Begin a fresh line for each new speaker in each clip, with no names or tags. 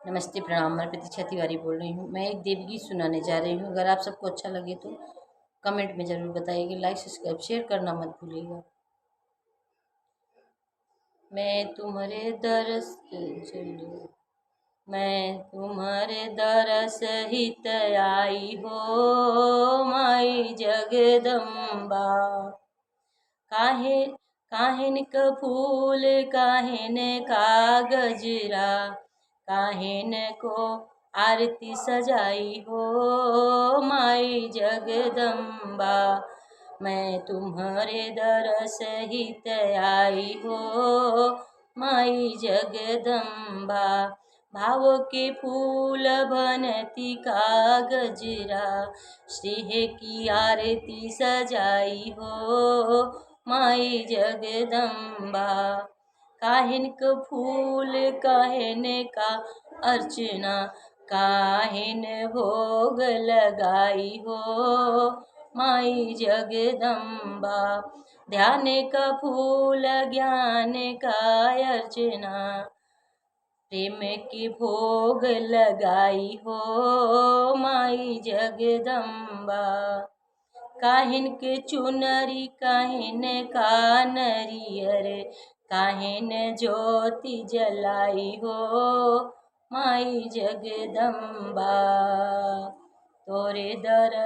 नमस्ते, प्रणाम। मैं प्रतीक्षा तिवारी बोल रही हूँ। मैं एक देवगीत सुनाने जा रही हूँ। अगर आप सबको अच्छा लगे तो कमेंट में ज़रूर बताइएगा। लाइक, सब्सक्राइब, शेयर करना मत भूलिएगा। मैं तुम्हारे दरस चली, मैं तुम्हारे दरस हित आई हो, माई जगदम्बा। काहे काहिन क फूल काहिन का गजरा, काहिन को आरती सजाई हो, माई जगदम्बा। मैं तुम्हारे दरस हित आई हो, माई जगदम्बा। भाव के फूल बनती का गजरा, श्रीह की आरती सजाई हो, माई जगदम्बा। काहिन क फूल काहिन का अर्चना, काहिन भोग लगाई हो, माई जगदम्बा। ध्यान का फूल ज्ञान का अर्चना, प्रेम की भोग लगाई हो, माई जगदम्बा। काहिन के चुनरी काहिन का नरियर, काहिन ज्योति जलाई हो, माई जगदम्बा। तोरे दर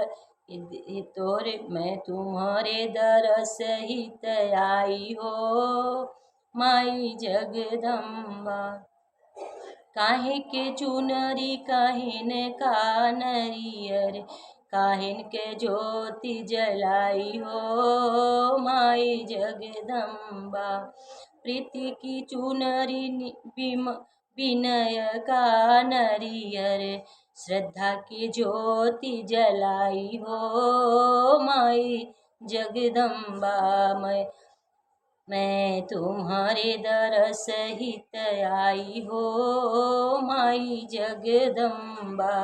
तोरे मैं तुम्हारे दरस हित आई हो, माई जगदम्बा। काहे के चुनरी काहिन का नरियर, काहिन के ज्योति जलाई हो, माई जगदम्बा। प्रीति की चुनरी विनय का नरियर, श्रद्धा की ज्योति जलाई हो, माई जगदम्बा। मैं तुम्हारे दरस हित आई हो, माई जगदम्बा।